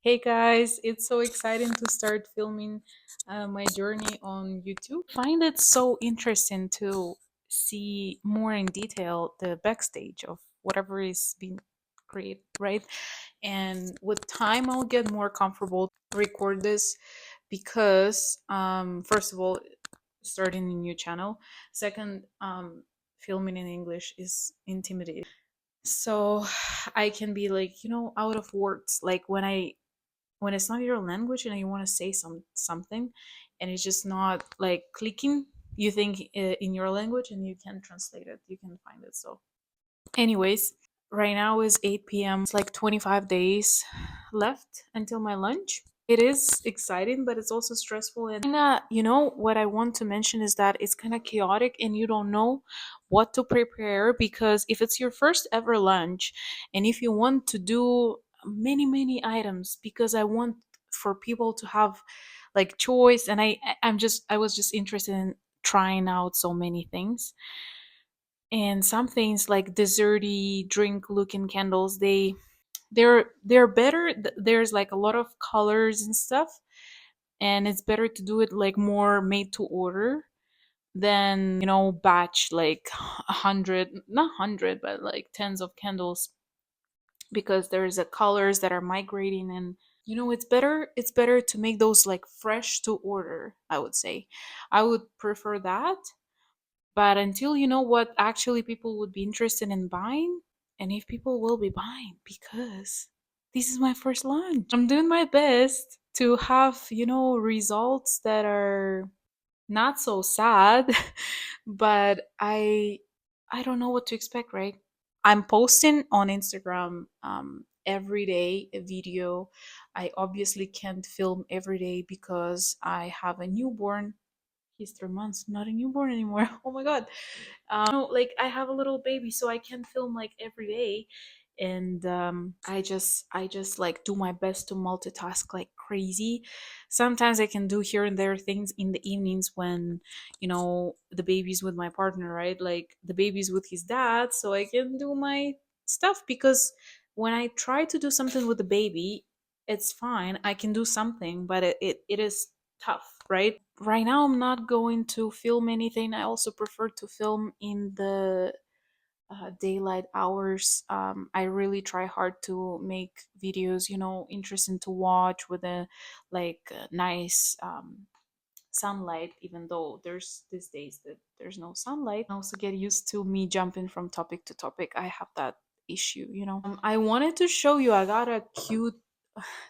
Hey guys, it's so exciting to start filming my journey on YouTube. Find it so interesting to see more in detail the backstage of whatever is being created, right? And with time, I'll get more comfortable to record this because, first of all, starting a new channel. Second, filming in English is intimidating. So I can be like, out of words. Like when it's not your language and you want to say something and it's just not like clicking, you think in your language and you can translate it, you can find it. So anyways, right now is 8 p.m. It's like 25 days left until my lunch. It is exciting, but it's also stressful. And what I want to mention is that it's kind of chaotic and you don't know what to prepare, because if it's your first ever lunch and if you want to do many, many items, because I want for people to have like choice, and I was just interested in trying out so many things. And some things like desserty drink looking candles, they're better. There's like a lot of colors and stuff, and it's better to do it like more made to order than batch like 100, not 100 but like tens of candles, because there's a colors that are migrating. And it's better to make those like fresh to order, I would say. I would prefer that. But until you know what actually people would be interested in buying, and if people will be buying, because this is my first launch, I'm doing my best to have, results that are not so sad. But I don't know what to expect, right? I'm posting on Instagram every day a video. I obviously can't film every day because I have a newborn. He's 3 months, not a newborn anymore. Oh my god. No, like I have a little baby, so I can film like every day. And I just like do my best to multitask like crazy. Sometimes I can do here and there things in the evenings when the baby's with my partner, right? Like the baby's with his dad, so I can do my stuff. Because when I try to do something with the baby, it's fine, I can do something, but it is tough, right now I'm not going to film anything. I also prefer to film in the daylight hours. I really try hard to make videos, interesting to watch with a nice sunlight, even though there's these days that there's no sunlight. I also get used to me jumping from topic to topic. I have that issue. I wanted to show you, I got a cute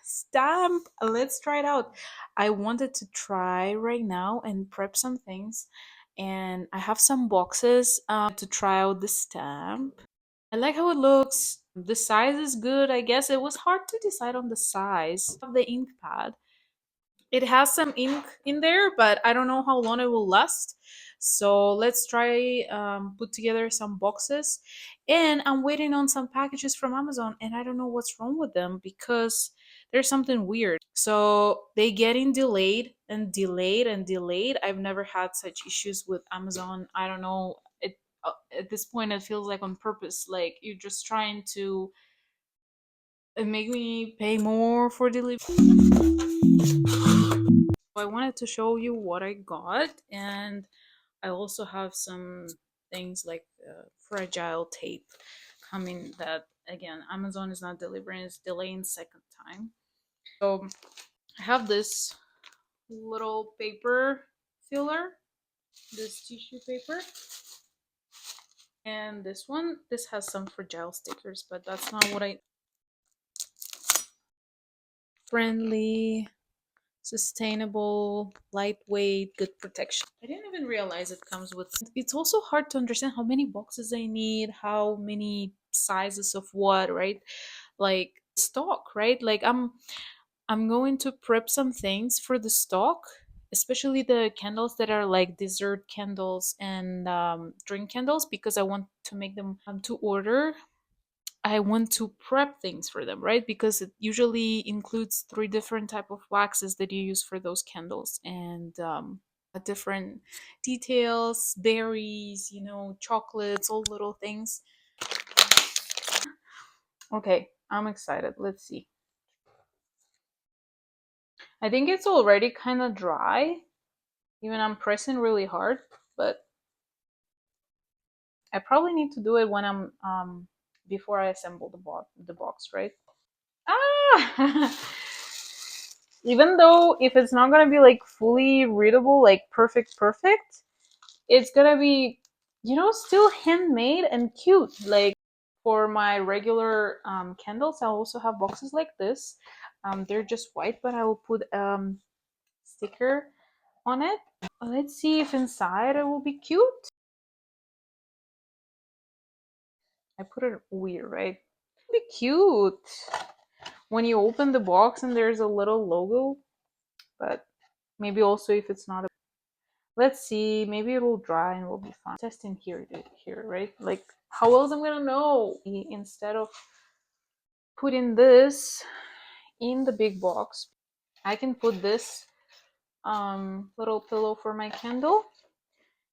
stamp. Let's try it out. I wanted to try right now and prep some things, and I have some boxes to try out the stamp. I like how it looks. The size is good. I guess it was hard to decide on the size of the ink pad. It has some ink in there, but I don't know how long it will last. So let's try put together some boxes. And I'm waiting on some packages from Amazon, and I don't know what's wrong with them because there's something weird. So they getting delayed and delayed and delayed. I've never had such issues with Amazon. I don't know. At this point it feels like on purpose, like you're just trying to make me pay more for delivery. I wanted to show you what I got, and I also have some things like fragile tape coming that, again, Amazon is not delivering, it's delaying second time. So I have this little paper filler, this tissue paper, and this one. This has some fragile stickers, but that's not what I. Friendly, sustainable, lightweight, good protection. I didn't even realize it comes with. It's also hard to understand how many boxes I need, how many sizes of what, right? Like stock, right? Like I'm going to prep some things for the stock, especially the candles that are like dessert candles and drink candles, because I want to make them to order. I want to prep things for them, right? Because it usually includes three different type of waxes that you use for those candles, and different details, berries, chocolates, all little things. Okay, I'm excited. Let's see. I think it's already kind of dry. Even I'm pressing really hard, but I probably need to do it when I'm before I assemble the box, right? Ah! Even though if it's not gonna be like fully readable, like perfect, it's gonna be, still handmade and cute. Like for my regular candles, I also have boxes like this. They're just white, but I will put sticker on it. Let's see if inside it will be cute. I put it weird, right? It'll be cute when you open the box and there's a little logo, but maybe also if it's not a. Let's see, maybe it will dry and we'll be fine. Testing here, right? Like how else I'm gonna know? Instead of putting this in the big box, I can put this little pillow for my candle.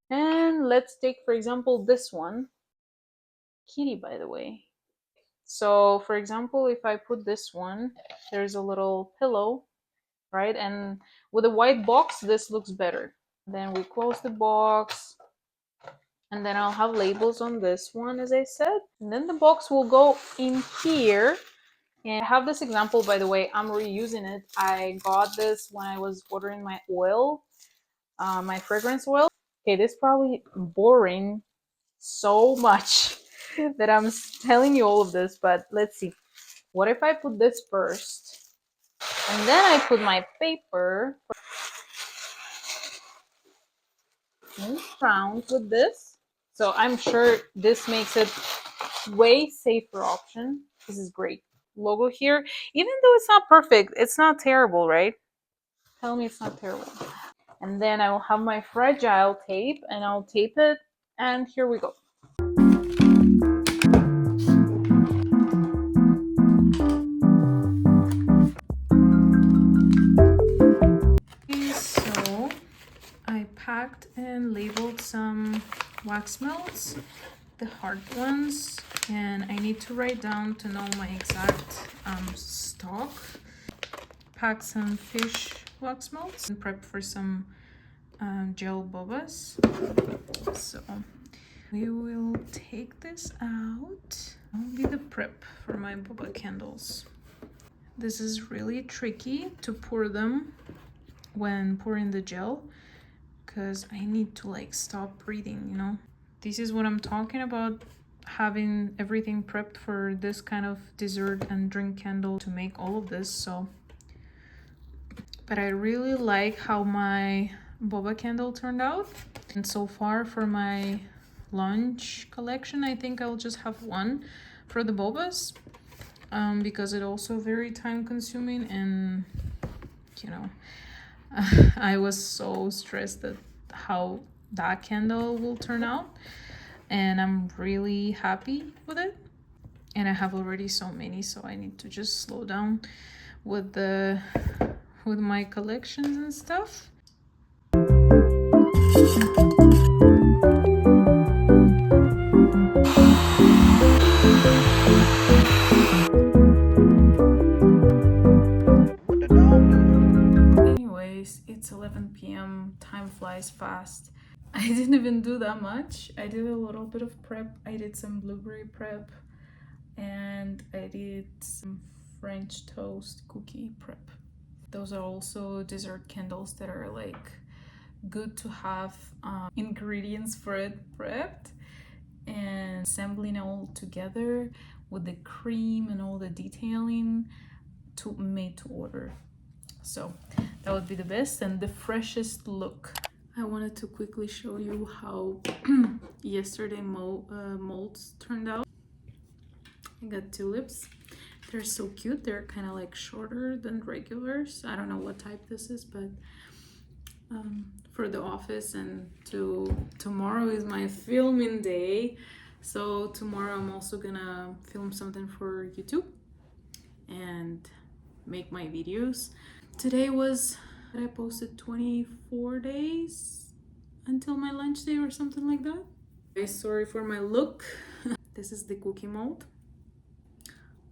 And let's take, for example, this one. Kitty, by the way. So, for example, if I put this one, there's a little pillow, right? And with a white box, this looks better. Then we close the box, and then I'll have labels on this one, as I said. And then the box will go in here. And I have this example, by the way, I'm reusing it. I got this when I was ordering my oil, my fragrance oil. Okay, this is probably boring so much that I'm telling you all of this, but let's see. What if I put this first? And then I put my paper around with this. So I'm sure this makes it way safer option. This is great. Logo here. Even though it's not perfect, it's not terrible, right? Tell me it's not terrible. And then I will have my fragile tape and I'll tape it. And here we go. So I packed and labeled some wax melts, the hard ones, and I need to write down to know my exact stock. Pack some fish wax melts and prep for some gel bobas. So we will take this out. That'll be the prep for my boba candles. This is really tricky to pour them when pouring the gel because I need to like stop breathing. This is what I'm talking about, having everything prepped for this kind of dessert and drink candle to make all of this. But I really like how my boba candle turned out. And so far for my lunch collection, I think I'll just have one for the bobas because it's also very time consuming and I was so stressed at how that candle will turn out, and I'm really happy with it. And I have already so many, so I need to just slow down with my collections and stuff. Anyways, it's 11 p.m. Time flies fast. I didn't even do that much. I did a little bit of prep. I did some blueberry prep and I did some French toast cookie prep. Those are also dessert candles that are like good to have ingredients for it prepped, and assembling it all together with the cream and all the detailing made to order. So that would be the best and the freshest look. I wanted to quickly show you how yesterday molds turned out. I got tulips. They're so cute. They're kind of like shorter than regulars. I don't know what type this is, but for the office, and tomorrow is my filming day. So tomorrow I'm also gonna film something for YouTube and make my videos. Today I posted 24 days until my lunch day or something like that. Sorry for my look. This is the cookie mold.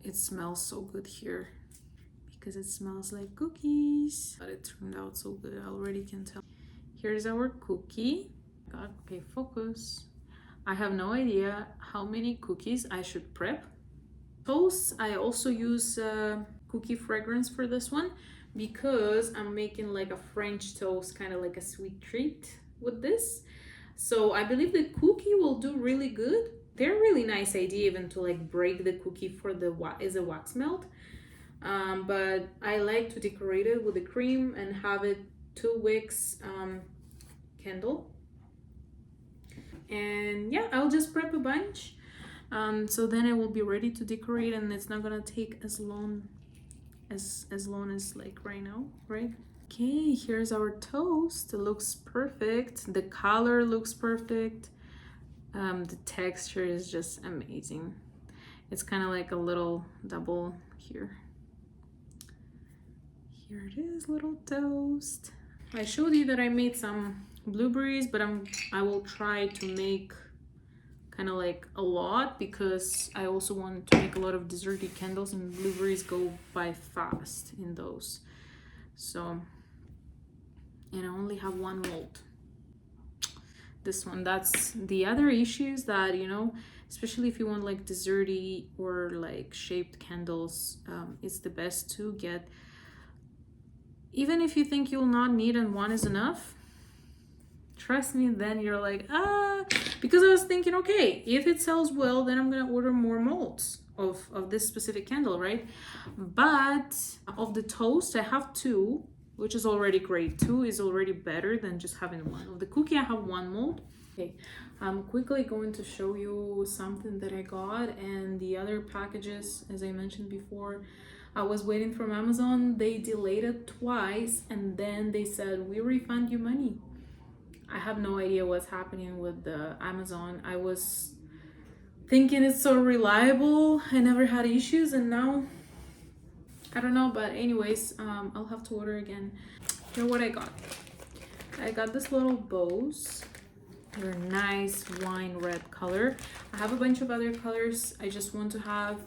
It smells so good here because it smells like cookies. But it turned out so good, I already can tell. Here's our cookie. God, okay, focus. I have no idea how many cookies I should prep. Toast, I also use cookie fragrance for this one because I'm making like a French toast, kind of like a sweet treat with this. So I believe the cookie will do really good. They're a really nice idea even to like break the cookie for the wax melt. But I like to decorate it with the cream and have it 2 wicks candle. And yeah, I'll just prep a bunch. So then I will be ready to decorate, and it's not gonna take as long as like right now, right? Okay, here's our toast. It looks perfect. The color looks perfect. The texture is just amazing. It's kind of like a little double here. Here it is, little toast. I showed you that I made some blueberries, but I will try to make kind of like a lot because I also want to make a lot of desserty candles, and blueberries go by fast in those. So, and I only have one mold. This one, that's the other issues that, you know, especially if you want like desserty or like shaped candles, it's the best to get, even if you think you'll not need and one is enough, trust me, then you're like, because I was thinking, okay, if it sells well, then I'm gonna order more molds of this specific candle, right? But of the toast, I have 2, which is already great. 2 is already better than just having 1. Of the cookie, I have 1 mold. Okay, I'm quickly going to show you something that I got, and the other packages, as I mentioned before, I was waiting from Amazon. They delayed it twice, and then they said, we refund you money. I have no idea what's happening with the Amazon. I was thinking it's so reliable. I never had issues, and now I don't know. But anyways, I'll have to order again. Here what I got. I got this little bows. They're nice wine red color. I have a bunch of other colors. I just want to have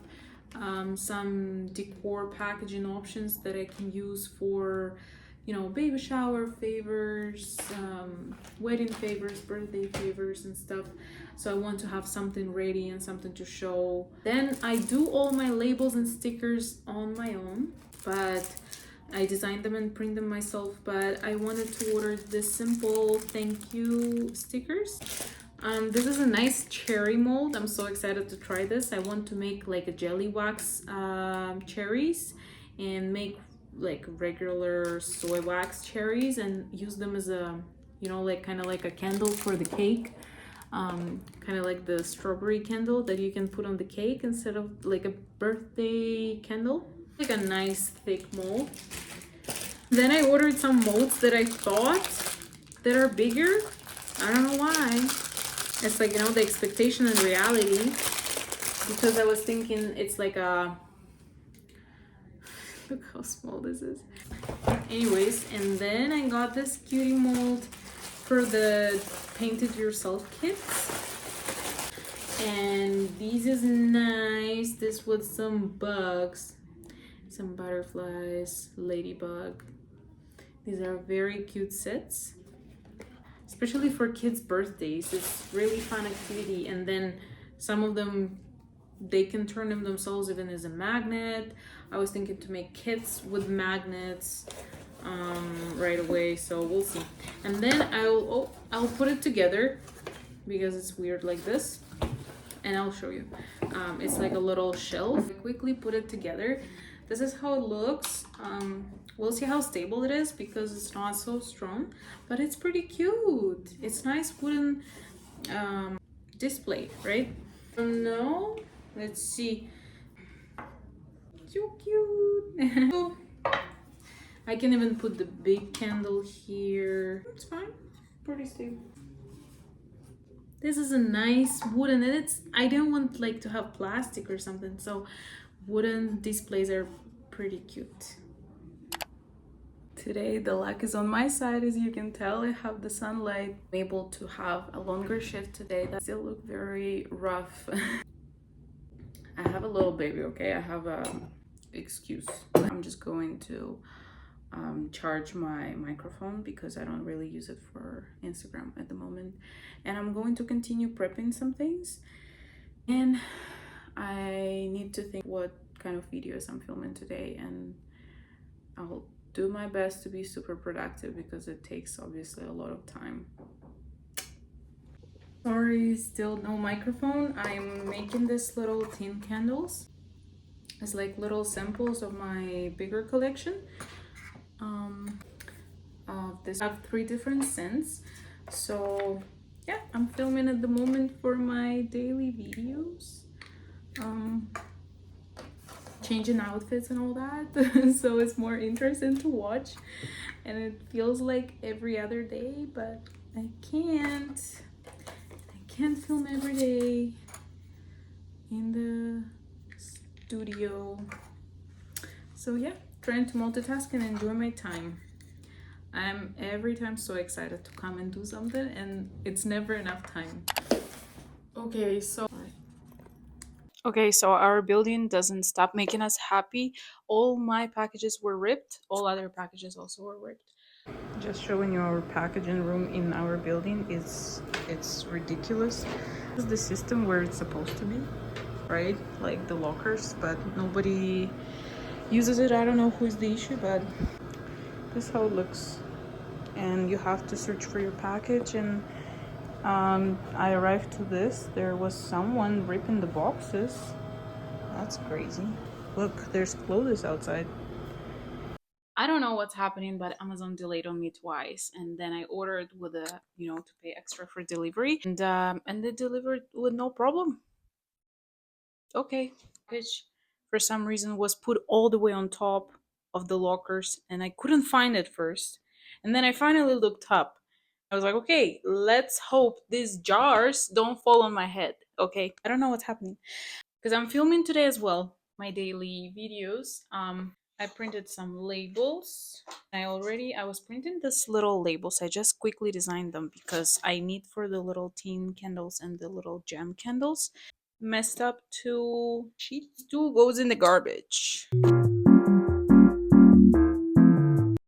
some decor packaging options that I can use for, you know, baby shower favors, wedding favors, birthday favors and stuff. So I want to have something ready and something to show. Then I do all my labels and stickers on my own, but I designed them and print them myself. But I wanted to order this simple thank you stickers. This is a nice cherry mold. I'm so excited to try this. I want to make like a jelly wax cherries and make like regular soy wax cherries and use them as a, you know, like kind of like a candle for the cake, kind of like the strawberry candle that you can put on the cake instead of like a birthday candle. Like a nice thick mold. Then I ordered some molds that I thought that are bigger. I don't know why. It's like, you know, the expectation and reality, because I was thinking it's like a, look how small this is. Anyways, and then I got this cutie mold for the paint it yourself kits. And this is nice. This with some bugs, some butterflies, ladybug. These are very cute sets, especially for kids' birthdays. It's really fun activity. And then some of them, they can turn them themselves even as a magnet. I was thinking to make kits with magnets right away, so we'll see. And then I'll put it together because it's weird like this, and I'll show you. It's like a little shelf. I quickly put it together. This is how it looks. We'll see how stable it is because it's not so strong, but it's pretty cute. It's nice wooden display, right? No, let's see. So cute. I can even put the big candle here. It's fine, pretty stable. This is a nice wooden, and I don't want like to have plastic or something, so wooden displays are pretty cute. Today the luck is on my side, as you can tell. I have the sunlight. I'm able to have a longer shift today. That still look very rough. I have a little baby, okay? I have a excuse. I'm just going to charge my microphone because I don't really use it for Instagram at the moment. And I'm going to continue prepping some things. And I need to think what kind of videos I'm filming today, and I'll do my best to be super productive because it takes obviously a lot of time. Sorry, still no microphone. I'm making this little tin candles as like little samples of my bigger collection. This I have three different scents. So yeah, I'm filming at the moment for my daily videos. Um, changing outfits and all that. So it's more interesting to watch, and it feels like every other day, but I can't film every day in the studio. So yeah, trying to multitask and enjoy my time. I'm every time so excited to come and do something, and it's never enough time. Okay, so our building doesn't stop making us happy. All my packages were ripped. All other packages also were ripped. Just showing you our packaging room in our building is it's ridiculous. This is the system where it's supposed to be, right? Like the lockers, but nobody uses it. I don't know who is the issue, but this is how it looks. And you have to search for your package, and I arrived to this. There was someone ripping the boxes. That's crazy. Look, there's clothes outside. I don't know what's happening, but Amazon delayed on me twice, and then I ordered with a to pay extra for delivery, and they delivered with no problem. Okay, package for some reason was put all the way on top of the lockers, and I couldn't find it first, and then I finally looked up. I was like, okay, let's hope these jars don't fall on my head. Okay, I don't know what's happening because I'm filming today as well, my daily videos. I printed some labels. I was printing this little labels. I just quickly designed them because I need for the little tin candles and the little gem candles. Messed up two sheets. Two goes in the garbage.